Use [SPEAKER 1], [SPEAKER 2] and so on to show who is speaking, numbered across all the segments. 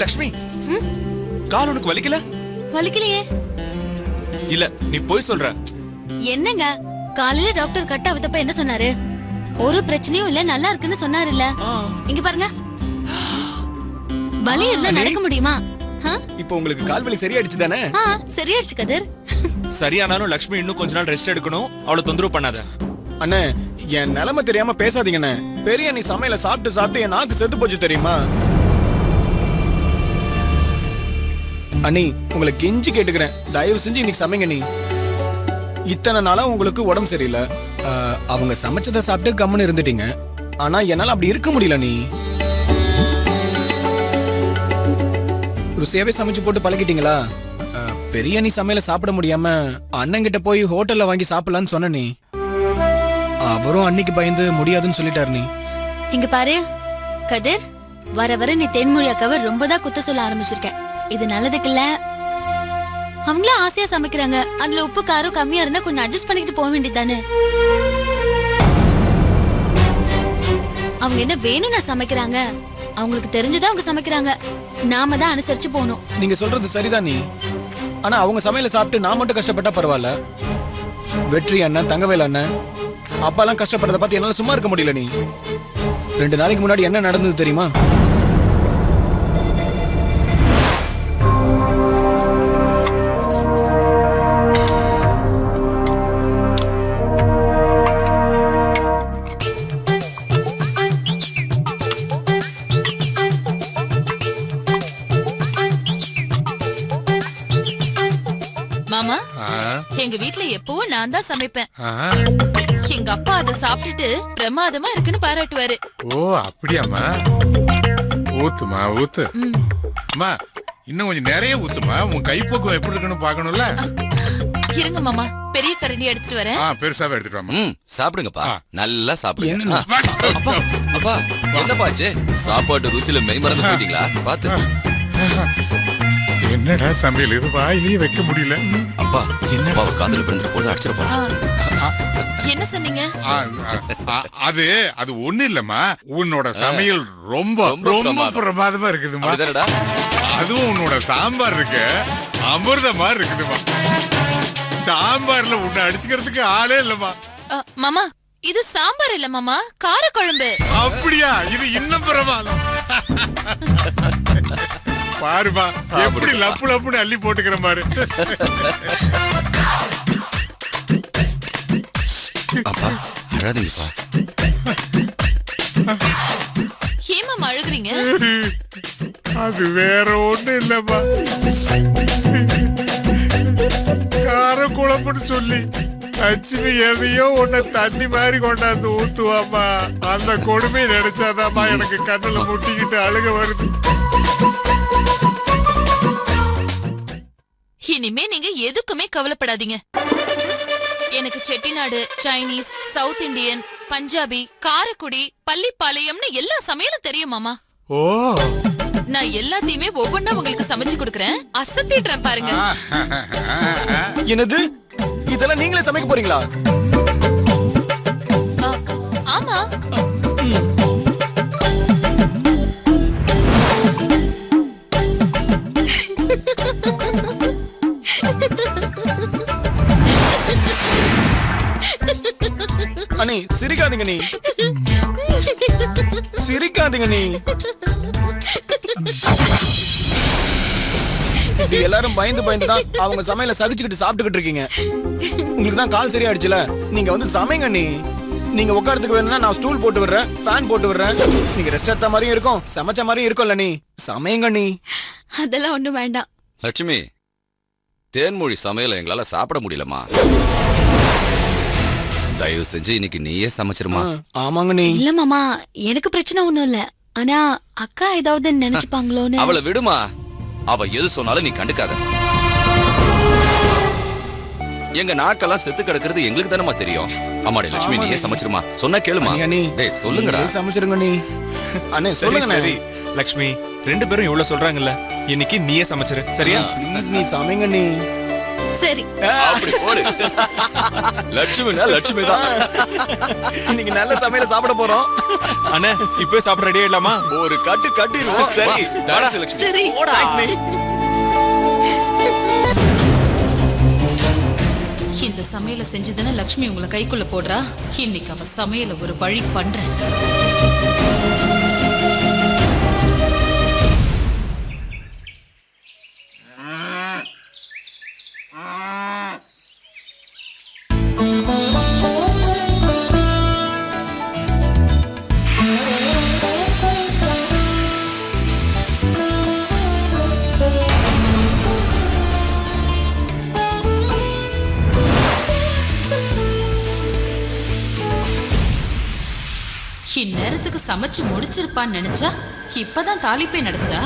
[SPEAKER 1] லட்சுமி, கால் உனக்கு வலிக்கல?
[SPEAKER 2] வலிக்கலையே.
[SPEAKER 1] இல்ல, நீ போய் சொல்ற.
[SPEAKER 2] என்னங்க, காலையில டாக்டர் கட் ஆவதப்ப என்ன சொன்னாரு? ஒரு பிரச்சனையும் இல்ல, நல்லா இருக்குன்னு சொன்னாருல்ல. இங்க பாருங்க, வலி இருந்தா நடக்க முடியுமா?
[SPEAKER 3] இப்போ உங்களுக்கு கால் வலி சரியாயிடுச்சு தானே?
[SPEAKER 2] சரியாயிடுச்சு கதிர்.
[SPEAKER 1] சரியானாலும் லட்சுமி இன்னும் கொஞ்ச நாள் ரெஸ்ட் எடுக்கணும். அவளை தொந்தரவு பண்ணாத.
[SPEAKER 3] அண்ணே, என் நிலைமை தெரியாம பேசாதீங்கண்ணே. பெரிய நீ சமையல சாப்பிட்டு சாப்பிட்டு என் நாக்கு செத்து போச்சு தெரியுமா? அண்ணி, உங்களை கெஞ்சி கேட்டுக்கிறேன், தயவு செஞ்சு இன்னைக்கு சமைங்க. நீ இத்தனை நாளா உங்களுக்கு உடம்பு சரியில்லை, அவங்க சமைச்சதை சாப்பிட்டு கம்முன்னு இருந்துட்டீங்க. ஆனா என்னால அப்படி இருக்க முடியல. நீ ருசியாவே சமைச்சு போட்டு பழகிட்டீங்களா? பெரிய நீ சமையல சாப்பிட முடியாம அண்ணங்கிட்ட போய் ஹோட்டல்ல வாங்கி சாப்பிடலான்னு சொன்ன. நீ அவரும் அன்னைக்கு பயந்து முடியாதுன்னு சொல்லிட்டாரு. நீ
[SPEAKER 2] இங்க பாரு கதிர், வர வர நீ தென்மொழி அக்காவை ரொம்பதான் குத்த சொல்ல ஆரம்பிச்சிருக்க. இது நல்லதுக்கு இல்ல. அவங்கள ஆசையா சமைக்கிறாங்க, அதுல உப்பு காரம் கம்மியா இருந்தா கொஞ்சம் அட்ஜஸ்ட் பண்ணிட்டு போக வேண்டியதானே. அவங்க என்ன வேணும்னா சமைக்கிறாங்க, அவங்களுக்கு தெரிஞ்சதா அவங்க சமைக்கிறாங்க. நாம தான் அனுசரிச்சு போகணும்.
[SPEAKER 3] நீங்க சொல்றது சரிதான். நீ ஆனா அவங்க சமையல சாப்பிட்டு நான் மட்டும் கஷ்டப்பட்டா பரவாயில்ல. வெற்றி அண்ணன், தங்கவேல் அண்ணன், அப்பாலாம் கஷ்டப்படுறத பார்த்து என்னால சும்மா இருக்க முடியல. நீ 2 நாளைக்கு முன்னாடி என்ன நடந்தது தெரியுமா?
[SPEAKER 4] மாமா, எங்க வீட்ல எப்பவும் நான் தான் சமைப்பேன். எங்க அப்பா அதை சாப்பிட்டுட்டு பிரமாதமா இருக்குன்னு பாராட்டுவாரு.
[SPEAKER 5] ஓ, அப்படியாமா? ஊத்துமா, ஊத்து. அம்மா, இன்னும் கொஞ்சம் நிறைய ஊத்துமா. உன் கைப்போக்கம் எப்படி இருக்குன்னு பாக்கணும்ல.
[SPEAKER 4] இருங்க மாமா, பெரிய கரண்டி எடுத்துட்டு வரேன்.
[SPEAKER 5] பெருசாவே எடுத்துட்டு வாமா.
[SPEAKER 6] சாப்பிடுங்கப்பா, நல்லா சாப்பிடுங்க.
[SPEAKER 5] அப்பா,
[SPEAKER 6] அப்பா, என்னப்பாச்சு? சாப்பாட்டு ருசியில மெய் மறந்து போயிட்டீங்களா? பாத்து.
[SPEAKER 5] என்னடா சமையல் இது, வாயிலேயே வைக்க முடியல.
[SPEAKER 6] அப்பா, என்ன காதல் பிறந்த போது அடிச்சிட போறா.
[SPEAKER 4] என்ன சொன்னீங்க?
[SPEAKER 5] அது ஒண்ணு இல்லம்மா, உன்னோட சமையல் ரொம்ப ரொம்ப பிரமாதமா இருக்குதுமா. அதுவும் உன்னோட சாம்பார் இருக்கு, அமிர்தமா இருக்குதுமா. சாம்பார்ல உன்னை அடிச்சுக்கிறதுக்கு ஆளே இல்லம்மா.
[SPEAKER 4] மாமா, இது சாம்பார் இல்ல மாமா, காரக்குழம்பு.
[SPEAKER 5] அப்படியா? இது இன்னும் பிரமாதம். பாருமா, எப்படி லப்பு லப்புன்னு அள்ளி போட்டுக்கிற பாரு.
[SPEAKER 6] அப்பா, அழாதீங்கப்பா.
[SPEAKER 4] ஏமா அழுகுறீங்க?
[SPEAKER 5] அது வேற ஒண்ணு இல்லம்மா, காரக்குழம்புன்னு சொல்லி லட்சுமி எதையோ உன்னை தண்ணி மாதிரி கொண்டாந்து ஊத்துவாமா. அந்த கொடுமையை நினைச்சாதாமா எனக்கு கண்ணுல முட்டிக்கிட்டு அழுக வருது.
[SPEAKER 4] இனிமே நீங்க எதுக்குமே கவலைப்படாதீங்க. எனக்கு Chettinad, Chinese, south Indian, Punjabi, Karaikudi, பள்ளிப்பாளையம்னு எல்லா சமையலும் தெரியும் மாமா.
[SPEAKER 5] ஓ,
[SPEAKER 4] நான் எல்லாத்தையுமே ஒவ்வொன்னா உங்களுக்கு சமைச்சு கொடுக்கறேன், அசத்திடுறேன் பாருங்க.
[SPEAKER 3] என்னது, இதெல்லாம் நீங்களே சமைக்க போறீங்களா?
[SPEAKER 4] ஆமா.
[SPEAKER 3] அண்ணி, சிரிக்காதீங்க. நீ சிரிக்காதீங்க. நீ எல்லாரும் பயந்து பயந்து தான் அவங்க சமையல சகிச்சுக்கிட்டு சாப்பிட்டுக்கிட்டு இருக்கீங்க. உங்களுக்கு தான் கால் சரியாயிடுச்சுல, நீங்க வந்து சமைங்க. நீ நீங்க உட்காரத்துக்கு வேணும்னா நான் ஸ்டூல் போட்டு விடுறேன், ஃபேன் போட்டு விடுறேன். நீங்க ரெஸ்ட் எடுத்த மாதிரியும் இருக்கும், சமைச்ச மாதிரியும் இருக்கும்ல. நீ சமைங்க. நீ
[SPEAKER 2] அதெல்லாம் ஒண்ணும் வேண்டாம்.
[SPEAKER 6] தயவு செஞ்சு இன்னைக்கு நீயே சமைச்சிருமா.
[SPEAKER 3] ஆமாங்க நீ.
[SPEAKER 2] இல்ல மாமா, எனக்கு பிரச்சனை ஒண்ணும் இல்ல. ஆனா அக்கா ஏதாவது நினைச்சுப்பாங்களோன்னு.
[SPEAKER 6] அவளை விடுமா, அவ எது சொன்னாலும் நீ கண்டுக்காத. எங்க நாக்கெல்லாம் செத்து கிடக்கிறது எங்களுக்கு தானமா தெரியும். அம்மாடி லட்சுமி நீயே சமைச்சிருமா. சொன்னா கேளுமா. டேய் சொல்லுங்கடா.
[SPEAKER 3] சமைச்சிருங்க நீ. அண்ணே சொல்லுங்க.
[SPEAKER 1] சரி லக்ஷ்மி, 2 பேரும் இவ்வளவு சொல்றாங்கல்ல, இன்னைக்கு நீயே சமைச்சிரு சரியா?
[SPEAKER 3] ப்ளீஸ் நீ சமைங்க நீ.
[SPEAKER 2] சரி.
[SPEAKER 6] அப்படி போடு. லட்சுமினா லட்சுமி தான்.
[SPEAKER 3] இன்னைக்கு நல்ல சமையல சாப்பிட போறோம்.
[SPEAKER 1] அண்ணா இப்பவே சாப்பிட ரெடி ஆயிடலாமா?
[SPEAKER 6] ஒரு கட்டிடுவோம்.
[SPEAKER 1] சரி
[SPEAKER 6] தேங்க்ஸ் லட்சுமி.
[SPEAKER 2] சரி.
[SPEAKER 4] இந்த சமையல செஞ்சதுன்னு லக்ஷ்மி உங்களை கைக்குள்ள போடுறா. இன்னைக்கு அவ சமையல ஒரு வழி பண்றேன். இந்நேரத்துக்கு சமைச்சு முடிச்சிருப்பான்னு நினைச்சா இப்பதான் தாலிப்பே நடக்குதா?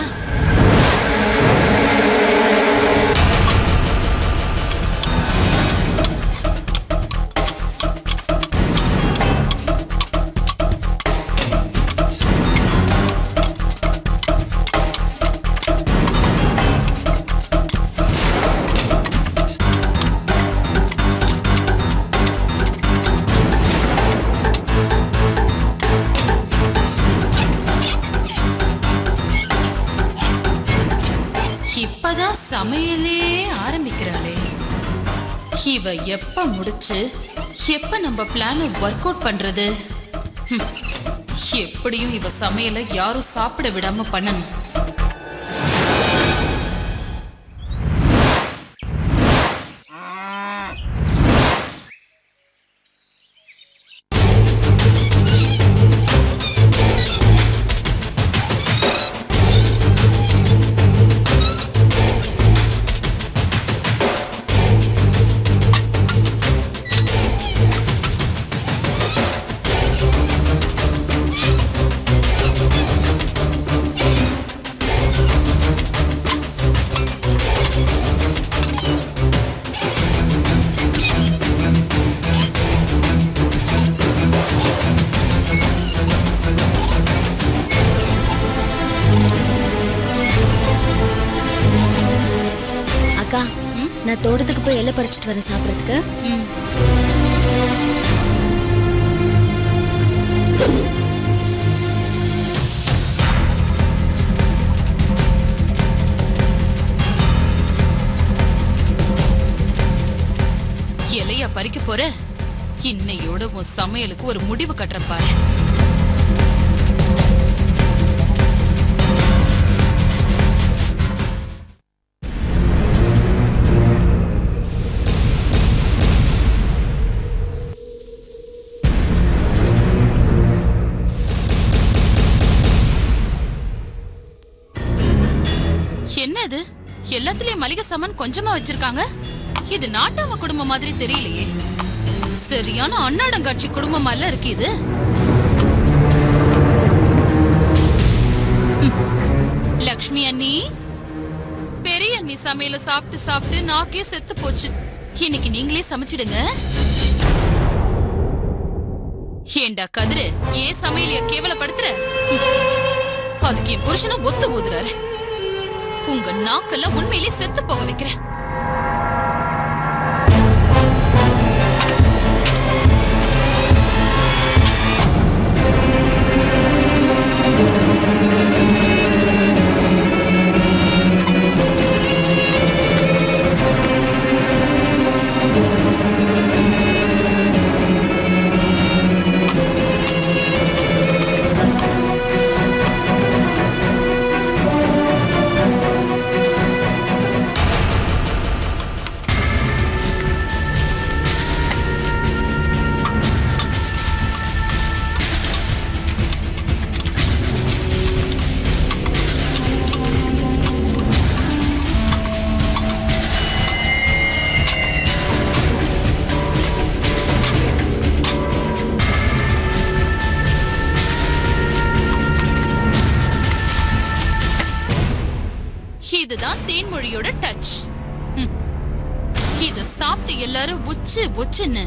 [SPEAKER 4] இப்பதான் சமையலே ஆரம்பிக்கிறாளே. இவ எப்ப முடிச்சு எப்ப நம்ம பிளான ஒர்க் அவுட் பண்றது? எப்படியும் இவ சமையலை யாரும் சாப்பிட விடாம பண்ணணும்.
[SPEAKER 2] அக்கா, நான் தோட்டத்துக்கு போய் இலை பறிச்சிட்டு வரேன் சாப்பிடறதுக்கு.
[SPEAKER 4] இலையா பறிக்க போற? இன்னையோட உன் சமையலுக்கு ஒரு முடிவு கட்டுறேன் பாரு. என்னது எல்லாத்துலயும் மளிகை சாமான் கொஞ்சமா வச்சிருக்காங்க? இது நாட்டாம குடும்பம் மாதிரி தெரியலையே. சரியான அன்னாடங்காட்சி குடும்பமால இருக்கு இது. லக்ஷ்மி அண்ணி, பெரிய அண்ணி சமையல சாப்பிட்டு சாப்பிட்டு நாக்கே செத்து போச்சு. இன்னைக்கு நீங்களே சமைச்சிடுங்க. ஏண்டா கதிரு, ஏன் சமையலைய கேவலப்படுத்துற? அதுக்கு என் புருஷனை ஒத்து ஊதுறாரு. உங்க நாக்கெல்லாம் உண்மையிலே செத்து போக வைக்கிறேன். இதுதான் தேன்மொழியோட டச். இத சாப்பிட்டு எல்லாரும் உச்சு உச்சுன்னு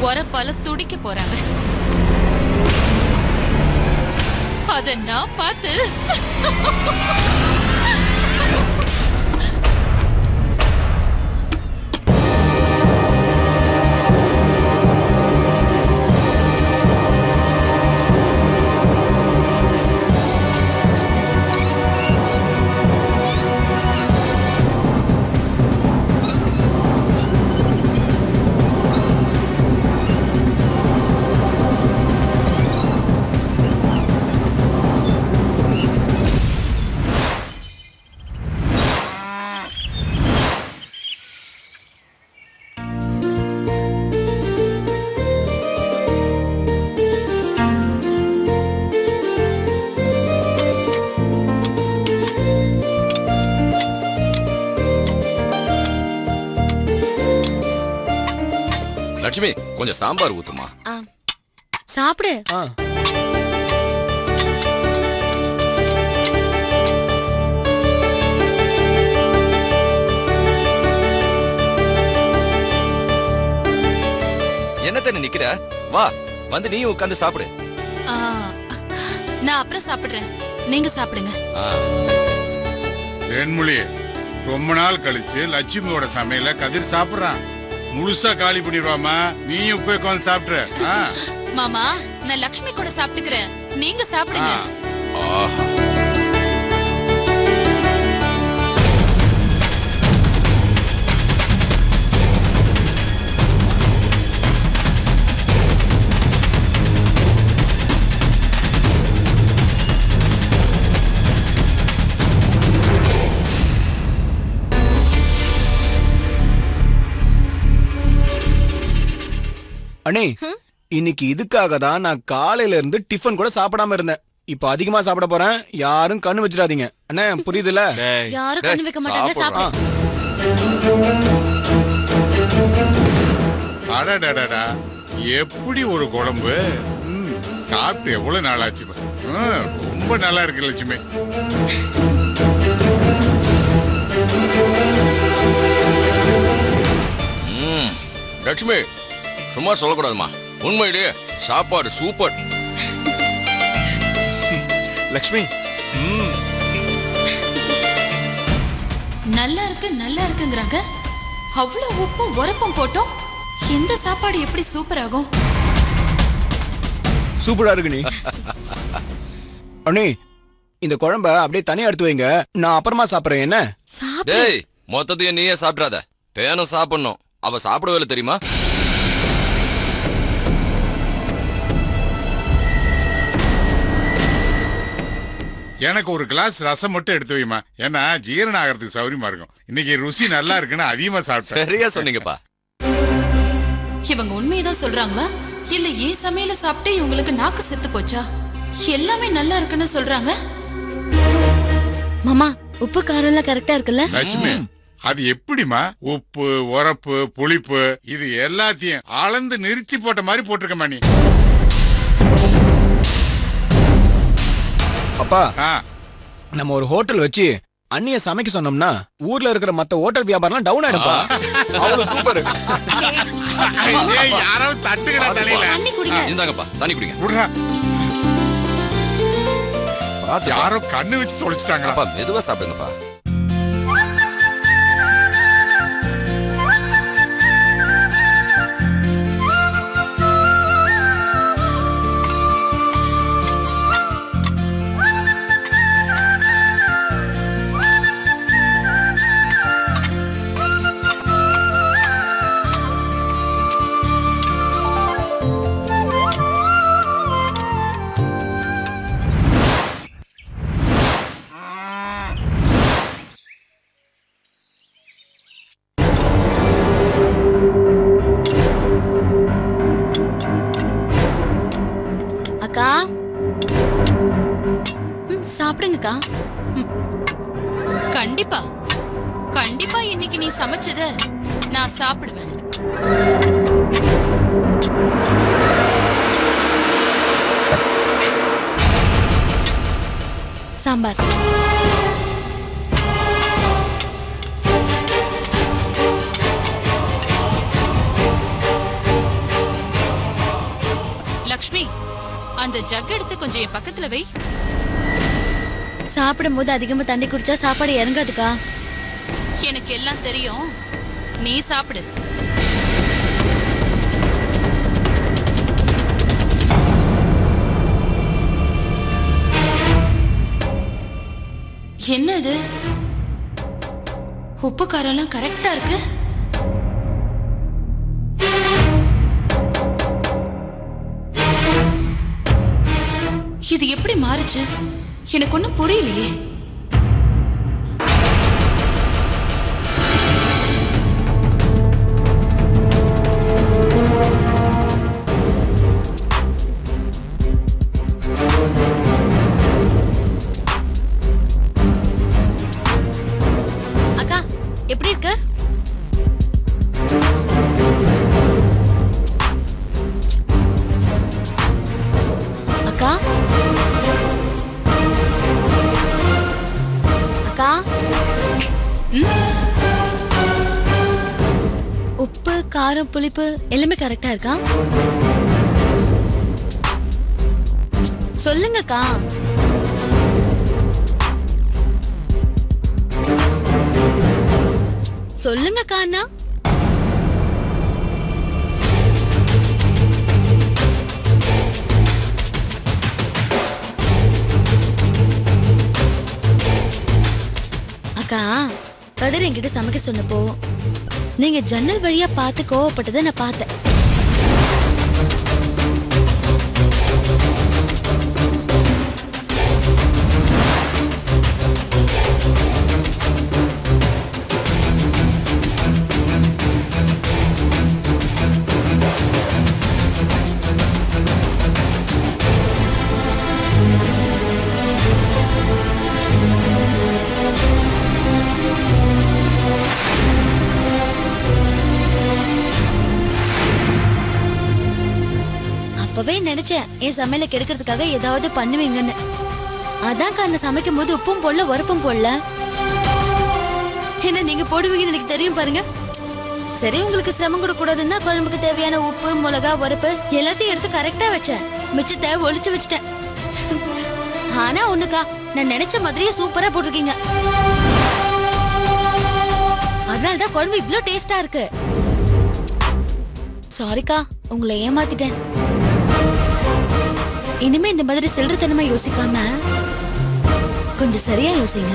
[SPEAKER 4] உரப்பால துடிக்க போறாங்க. அத நான் பார்த்து
[SPEAKER 6] லட்சுமி கொஞ்சம் சாம்பார் ஊத்துமா.
[SPEAKER 2] சாப்பிடு.
[SPEAKER 6] என்னத்த நிக்கிற? வா வந்து நீயும் உட்கார்ந்து சாப்பிடு.
[SPEAKER 4] நான் அப்புறம் சாப்பிடுறேன், நீங்க சாப்பிடுங்க.
[SPEAKER 5] தேன்மொழி, ரொம்ப நாள் கழிச்சு லட்சுமியோட சமையல கதிர் சாப்பிடுறான். முழுசா காலி பண்ணிடுவாமா, நீயும் போய் உட்காந்து சாப்பிடுற.
[SPEAKER 4] மாமா, நான் லட்சுமி கூட சாப்பிட்டுக்கிறேன், நீங்க சாப்பிடுங்க.
[SPEAKER 3] அண்ணே, இன்னைக்கு இதுக்காக தான் நான் காலையில இருந்து டிஃபன் கூட சாப்பிடாம இருந்தேன். இப்ப அதிகமா சாப்பிட போறேன், யாரும் கண்ணு வச்சிடாதீங்க. அண்ணே புரியுதுல?
[SPEAKER 2] யாரும் கண்ணு வைக்க மாட்டாங்க, சாப்பிடு.
[SPEAKER 5] அடடடடா, எப்படி ஒரு குழம்பு! சாப்பிட்டு எவ்வளவு நாள் ஆச்சு. ரொம்ப நல்லா இருக்கு லட்சுமி.
[SPEAKER 6] லட்சுமி சும்மா சொல்லக்கூடாதுமா, உண்மையிலேயே சாப்பாடு சூப்பர்.
[SPEAKER 1] லட்சுமி
[SPEAKER 4] நல்லா இருக்கு நல்லா இருக்குங்கறாங்க. அவ்வளவு உப்பும் உரப்பும் போட்டோம், இந்த சாப்பாடு எப்படி சூப்பர் ஆகும்?
[SPEAKER 3] சூப்பரா இருக்கு நீ. அண்ணே, இந்த குழம்ப அப்படியே தனியா எடுத்து வைங்க, நான் அப்புறமா சாப்பிடுறேன். என்ன?
[SPEAKER 6] டேய், மொத்தத்தையும் நீயே சாப்பிடாத, தேனும் சாப்பிடணும். அவ சாப்பிடவே தெரியுமா?
[SPEAKER 5] எனக்கு ஒரு கிளாஸ் ரசம் மட்டும் எடுத்து வைமா, ஏன்னா ஜீரணம் ஆகிறதுக்கு சௌரியமா இருக்கும். இன்னைக்கு ருசி நல்லா இருக்குன்னு அதிகமா சாப்பிட்டேன்.
[SPEAKER 6] சரியா சொன்னீங்கப்பா.
[SPEAKER 4] இவங்க உண்மையதான் சொல்றாங்களா, இல்ல ஏன் சமையல சாப்பிட்டு இவங்களுக்கு நாக்கு செத்து போச்சா? எல்லாமே நல்லா இருக்குன்னு சொல்றாங்க.
[SPEAKER 2] மாமா, உப்பு காரம் எல்லாம் கரெக்டா இருக்குல்ல?
[SPEAKER 5] லட்சுமி, அது எப்படிமா உப்பு உரப்பு புளிப்பு இது எல்லாத்தையும் அளந்து நிறுத்தி போட்ட மாதிரி போட்டிருக்கமா நீ?
[SPEAKER 3] அப்பா, நம்ம ஒரு ஹோட்டல் வச்சு அண்ணிய சமைக்க சொன்னோம்னா ஊர்ல இருக்கிற மத்த ஹோட்டல் வியாபாரம் டவுன் ஆயிடும்பா. அவ்வளவு சூப்பர்.
[SPEAKER 5] யாராவது தட்டுக்கடா தலையில.
[SPEAKER 6] இந்தாங்கப்பா தண்ணி குடிங்க.
[SPEAKER 5] யாரோ கண்ணு வச்சு தொலைச்சிட்டாங்களா?
[SPEAKER 6] மெதுவா சாப்பிடுங்கப்பா.
[SPEAKER 2] அக்கா, சாப்பிடுங்கக்கா.
[SPEAKER 4] கண்டிப்பா கண்டிப்பா இன்னைக்கு நீ சமைச்சத நான் சாப்பிடுவேன்.
[SPEAKER 2] சாம்பார்.
[SPEAKER 4] லக்ஷ்மி, அந்த ஜக் எடுத்து கொஞ்சம் என் பக்கத்துல வை.
[SPEAKER 2] சாப்பிடும் போது அதிகமா தண்ணி குடிச்சா சாப்பாடு இறங்காதுக்கா.
[SPEAKER 4] எனக்கு எல்லாம் தெரியும், நீ சாப்பிடு. என்ன இது? உப்பு காரெல்லாம் கரெக்டா இருக்கு. இது எப்படி மாறுச்சு? எனக்கு ஒண்ணும் புரியலையே.
[SPEAKER 2] அக்கா எப்படி இருக்கு? அக்கா அக்கா உப்பு காரம் புளிப்பு எல்லாமே கரெக்டா இருக்கா? சொல்லுங்கக்கா. சொல்லுங்கக்கா. அண்ணா அக்கா, கதிர் என்கிட்ட சமைக்க சொன்னப்போ நீங்க ஜன்னல் வழியா பார்த்து கோவப்பட்டதை நான் பார்த்தேன். அப்பவே நினைச்சேன் என் சமையல கெடுக்கிறதுக்காக ஏதாவது பண்ணுவீங்கன்னு. அதான் கண்ண சமைக்கும் போது உப்பும் போடல உரப்பும் போடல. என்ன நீங்க போடுவீங்கன்னு எனக்கு தெரியும் பாருங்க. சரி, உங்களுக்கு சிரமம் கொடுக்க கூடாதுன்னா குழம்புக்கு தேவையான உப்பு மிளகா உரப்பு எல்லாத்தையும் எடுத்து கரெக்டா வச்சேன். மிச்சத்தை ஒளிச்சு வச்சுட்டேன். ஆனா ஒண்ணுக்கா, நான் நினைச்ச மாதிரியே சூப்பரா போட்டிருக்கீங்க. அதனாலதான் குழம்பு இவ்ளோ டேஸ்டா இருக்கு. சாரிக்கா, உங்களை ஏமாத்திட்டேன். இனிமே இந்த மாதிரி சில்லறத்தனமா யோசிக்காம கொஞ்சம் சரியா யோசிங்க.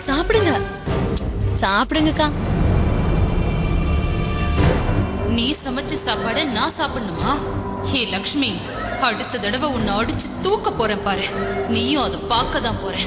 [SPEAKER 2] சாப்பிடுங்க சாப்பிடுங்கக்கா.
[SPEAKER 4] நீ சமைச்ச சாப்பாட நான் சாப்பிடணுமா? ஹே லக்ஷ்மி, அடுத்த தடவை உன்னை அடிச்சு தூக்க போறேன் பாரு. நீயும் அதை பார்க்க தான் போற.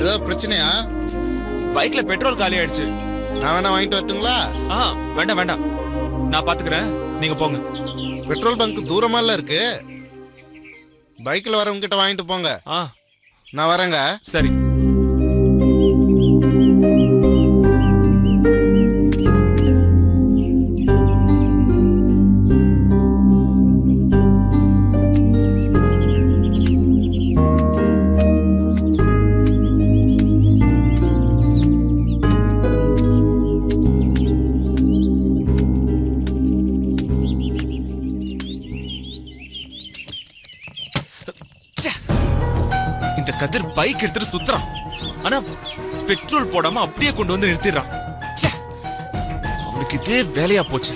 [SPEAKER 7] ஏதாவது பிரச்சனையா?
[SPEAKER 1] பைக்ல பெட்ரோல் காலி ஆயிடுச்சு.
[SPEAKER 7] நான் வேணா வாங்கிட்டு வரட்டுங்களா?
[SPEAKER 1] வேண்டாம் வேண்டாம், நான் பாத்துக்கிறேன், நீங்க போங்க.
[SPEAKER 7] பெட்ரோல் பங்க் தூரமால இருக்கு. பைக்ல வரவங்க கிட்ட வாங்கிட்டு போங்க. நான் வரேங்க.
[SPEAKER 1] சரி. இந்த கதிர் பைக் எடுத்துட்டு சுத்துறான். ஆனா பெட்ரோல் போடாம அப்படியே கொண்டு வந்து நிறுத்திடுறான். அவனுக்கு இதே வேலையா போச்சு.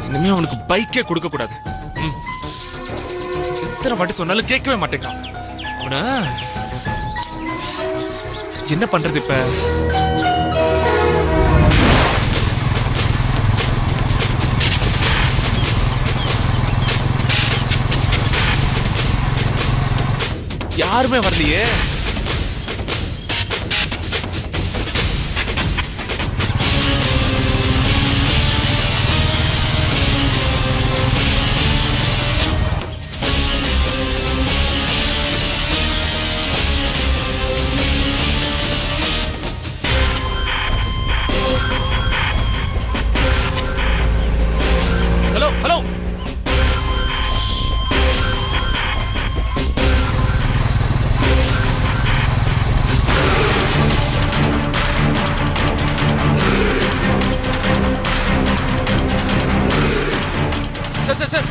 [SPEAKER 1] இனிமே அவனுக்கு பைக்கே கொடுக்க கூடாது. எத்தனை வாட்டி சொன்னாலும் கேட்கவே மாட்டேங்கிறான். அவன என்ன பண்றது இப்ப? யாருமே வரலையே. Hello hello sir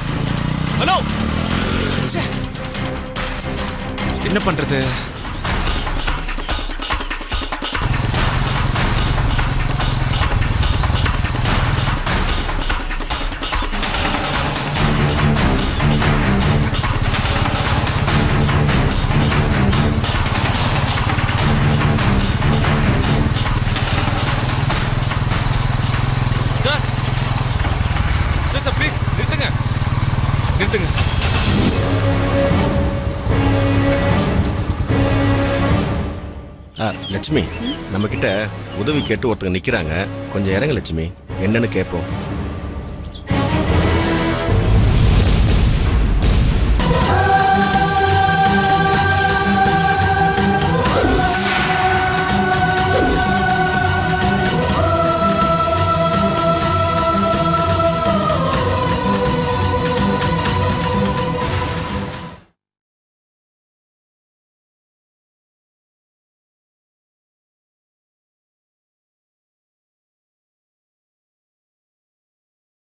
[SPEAKER 1] hello. என்ன பண்றது? சார் ப்ளீஸ் நிறுத்துங்க.
[SPEAKER 8] லட்சுமி, நம்ம கிட்ட உதவி கேட்டு ஒருத்தங்க நிக்கிறாங்க. கொஞ்சம் இறங்க லட்சுமி, என்னன்னு கேட்போம்.